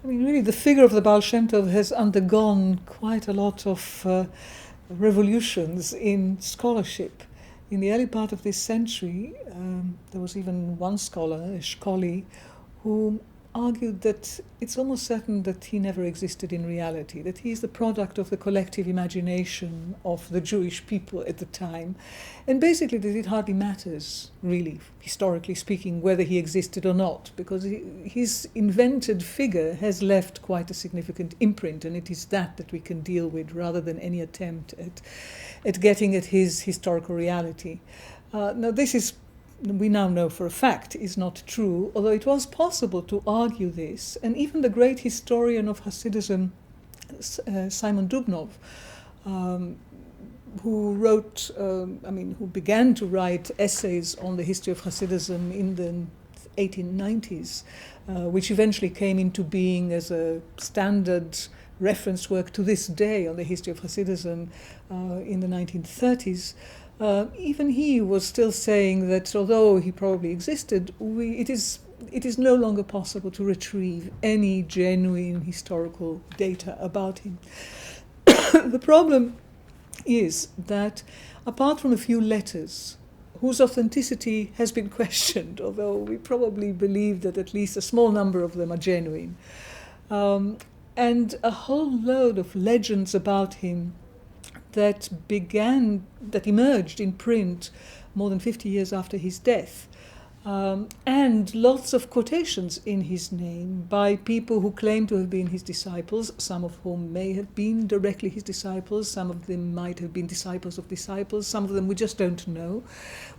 I mean, really, the figure of the Baal Shem Tov has undergone quite a lot of revolutions in scholarship. In the early part of this century, there was even one scholar, Eshkoli, who argued that it's almost certain that he never existed in reality, that he is the product of the collective imagination of the Jewish people at the time, and basically that it hardly matters, really, historically speaking, whether he existed or not, because his invented figure has left quite a significant imprint, and it is that we can deal with rather than any attempt at getting at his historical reality. Now, this is, we now know for a fact, is not true, although it was possible to argue this. And even the great historian of Hasidism, Simon Dubnov, who began to write essays on the history of Hasidism in the 1890s, which eventually came into being as a standard reference work to this day on the history of Hasidism in the 1930s. Even he was still saying that although he probably existed, it is no longer possible to retrieve any genuine historical data about him. The problem is that apart from a few letters, whose authenticity has been questioned, although we probably believe that at least a small number of them are genuine, and a whole load of legends about him that emerged in print more than 50 years after his death, and lots of quotations in his name by people who claim to have been his disciples, some of whom may have been directly his disciples, some of them might have been disciples of disciples, some of them we just don't know.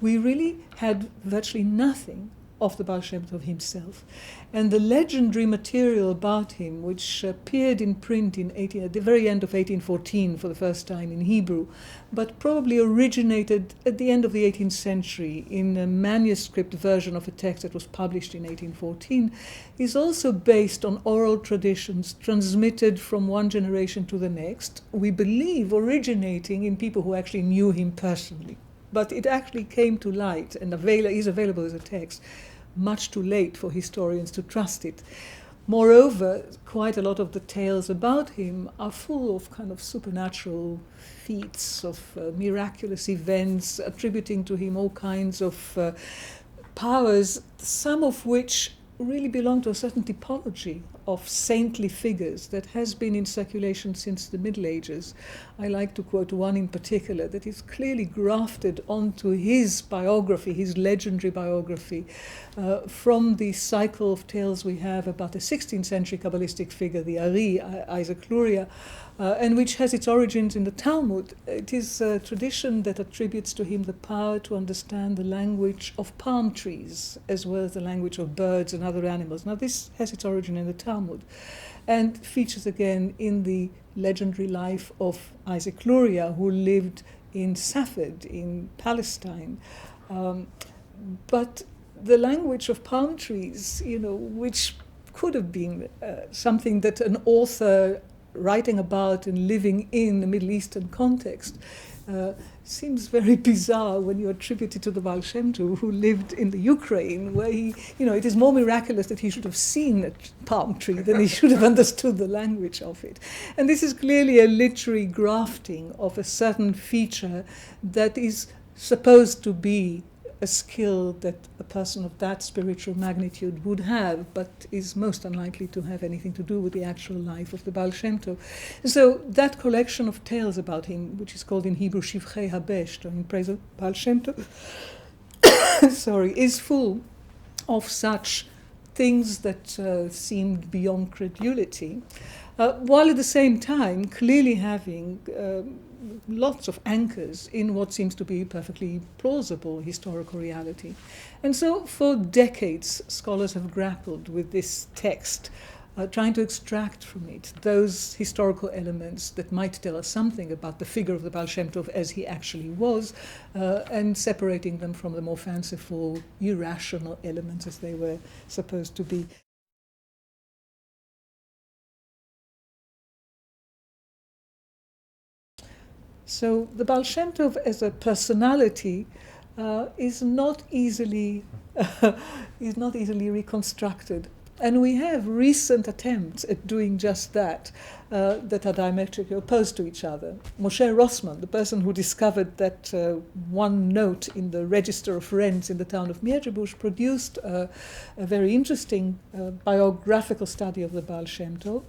We really had virtually nothing of the Baal Shem Tov himself. And the legendary material about him, which appeared in print at the very end of 1814 for the first time in Hebrew, but probably originated at the end of the 18th century in a manuscript version of a text that was published in 1814, is also based on oral traditions transmitted from one generation to the next, we believe originating in people who actually knew him personally. But it actually came to light and is available as a text much too late for historians to trust it. Moreover, quite a lot of the tales about him are full of kind of supernatural feats, of miraculous events, attributing to him all kinds of powers, some of which really belong to a certain typology of saintly figures that has been in circulation since the Middle Ages. I like to quote one in particular that is clearly grafted onto his biography, his legendary biography, from the cycle of tales we have about a 16th century Kabbalistic figure, the Ari, Isaac Luria, and which has its origins in the Talmud. It is a tradition that attributes to him the power to understand the language of palm trees, as well as the language of birds and other animals. Now, this has its origin in the Talmud, and features again in the legendary life of Isaac Luria, who lived in Safed, in Palestine. But the language of palm trees, which could have been something that an author writing about and living in a Middle Eastern context, seems very bizarre when you attribute it to the Baal Shem Tov, who lived in the Ukraine, where it is more miraculous that he should have seen a palm tree than he should have understood the language of it. And this is clearly a literary grafting of a certain feature that is supposed to be a skill that a person of that spiritual magnitude would have, but is most unlikely to have anything to do with the actual life of the Baal Shem Tov. So that collection of tales about him, which is called in Hebrew Shivhei HaBesht, or in praise of Baal Shem Tov, is full of such things that seemed beyond credulity, while at the same time clearly having lots of anchors in what seems to be perfectly plausible historical reality. And so for decades, scholars have grappled with this text, trying to extract from it those historical elements that might tell us something about the figure of the Baal Shem Tov as he actually was, and separating them from the more fanciful, irrational elements as they were supposed to be. So the Baal Shem Tov as a personality is not easily reconstructed. And we have recent attempts at doing just that, that are diametrically opposed to each other. Moshe Rossman, the person who discovered that one note in the register of rents in the town of Mierzebush, produced a very interesting biographical study of the Baal Shem Tov,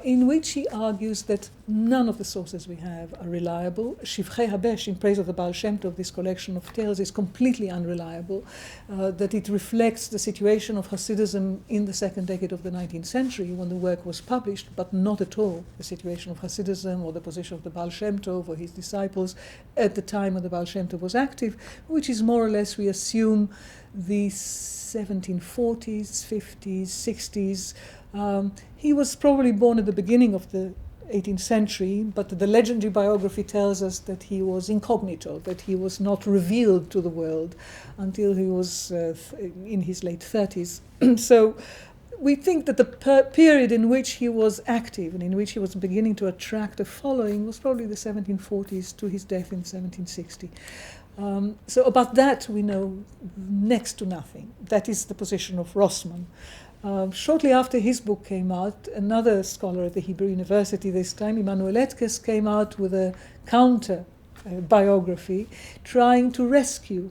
in which he argues that none of the sources we have are reliable. Shivhei HaBesht, in praise of the Baal Shem Tov, this collection of tales, is completely unreliable, that it reflects the situation of Hasidism in the second decade of the 19th century when the work was published, but not at all the situation of Hasidism or the position of the Baal Shem Tov or his disciples at the time when the Baal Shem Tov was active, which is more or less, we assume, the 1740s, 50s, 60s. He was probably born at the beginning of the 18th century, but the legendary biography tells us that he was incognito, that he was not revealed to the world until he was in his late 30s. So we think that the period in which he was active and in which he was beginning to attract a following was probably the 1740s to his death in 1760. So about that we know next to nothing. That is the position of Rossman. Shortly after his book came out, another scholar at the Hebrew University, this time Immanuel Etkes, came out with a counter biography trying to rescue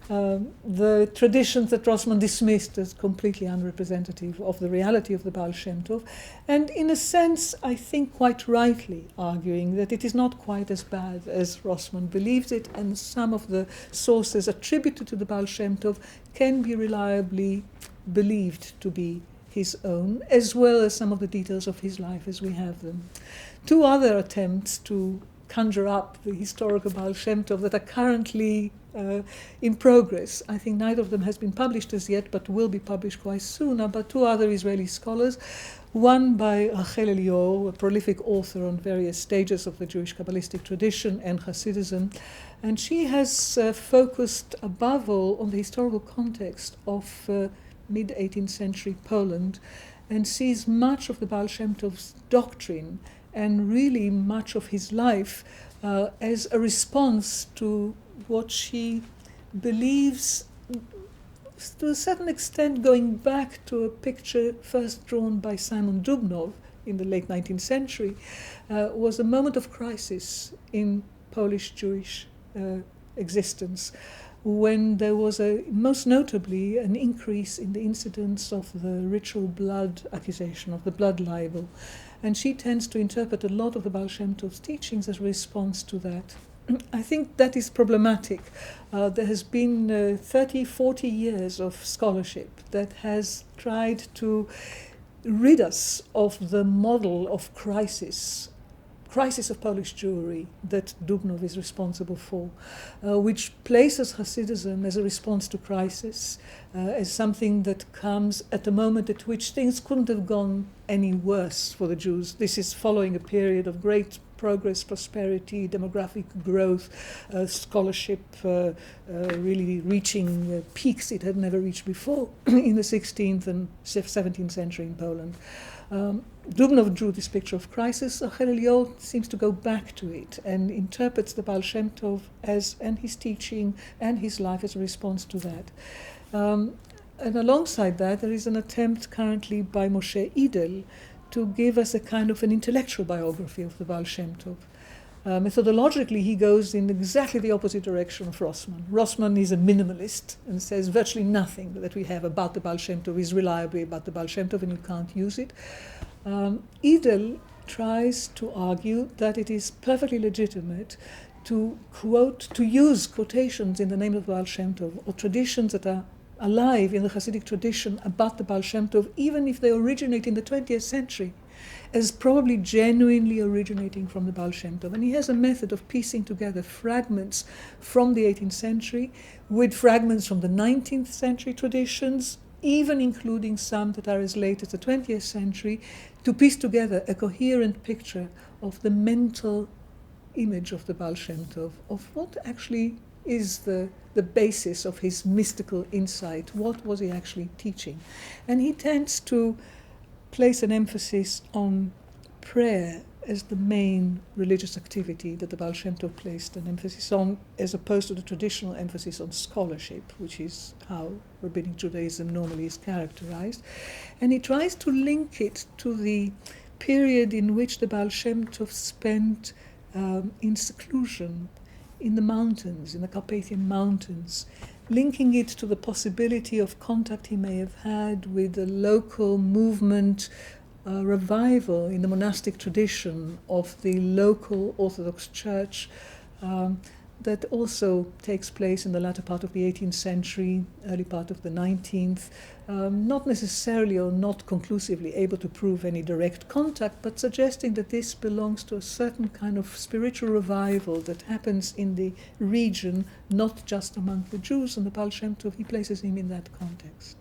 the traditions that Rossman dismissed as completely unrepresentative of the reality of the Baal Shem Tov, and in a sense, I think quite rightly arguing that it is not quite as bad as Rossman believes it, and some of the sources attributed to the Baal Shem Tov can be reliably believed to be his own, as well as some of the details of his life as we have them. Two other attempts to conjure up the historical Baal Shem Tov that are currently in progress. I think neither of them has been published as yet, but will be published quite soon, but two other Israeli scholars, one by Rachel Elior, a prolific author on various stages of the Jewish Kabbalistic tradition and Hasidism, and she has focused above all on the historical context of mid-18th century Poland, and sees much of the Baal Shem Tov's doctrine and really much of his life as a response to what she believes, to a certain extent, going back to a picture first drawn by Simon Dubnow in the late 19th century, was a moment of crisis in Polish Jewish existence, when there was most notably an increase in the incidence of the ritual blood accusation, of the blood libel. And she tends to interpret a lot of the Baal Shem Tov's teachings as a response to that. I think that is problematic. There has been 30, 40 years of scholarship that has tried to rid us of the model of crisis of Polish Jewry that Dubnow is responsible for, which places Hasidism as a response to crisis, as something that comes at a moment at which things couldn't have gone any worse for the Jews. This is following a period of great progress, prosperity, demographic growth, scholarship really reaching peaks it had never reached before in the 16th and 17th century in Poland. Dubnow drew this picture of crisis. Rachel Elior seems to go back to it and interprets the Baal Shem Tov and his teaching and his life as a response to that. And alongside that, there is an attempt currently by Moshe Idel to give us a kind of an intellectual biography of the Baal Shem Tov. Methodologically, he goes in exactly the opposite direction of Rossman. Rossman is a minimalist and says virtually nothing that we have about the Baal Shem Tov is reliably about the Baal Shem Tov, and you can't use it. Idel tries to argue that it is perfectly legitimate to use quotations in the name of the Baal Shem Tov, or traditions that are alive in the Hasidic tradition about the Baal Shem Tov, even if they originate in the 20th century, as probably genuinely originating from the Baal Shem Tov. And he has a method of piecing together fragments from the 18th century with fragments from the 19th century traditions, even including some that are as late as the 20th century, to piece together a coherent picture of the mental image of the Baal Shem Tov, of what actually is the basis of his mystical insight. What was he actually teaching? And he tends to place an emphasis on prayer as the main religious activity that the Baal Shem Tov placed an emphasis on, as opposed to the traditional emphasis on scholarship, which is how Rabbinic Judaism normally is characterized. And he tries to link it to the period in which the Baal Shem Tov spent in seclusion in the mountains, in the Carpathian Mountains, linking it to the possibility of contact he may have had with the local movement, revival in the monastic tradition of the local Orthodox Church that also takes place in the latter part of the 18th century, early part of the 19th, not necessarily or not conclusively able to prove any direct contact, but suggesting that this belongs to a certain kind of spiritual revival that happens in the region, not just among the Jews, and the Baal Shem Tov, he places him in that context.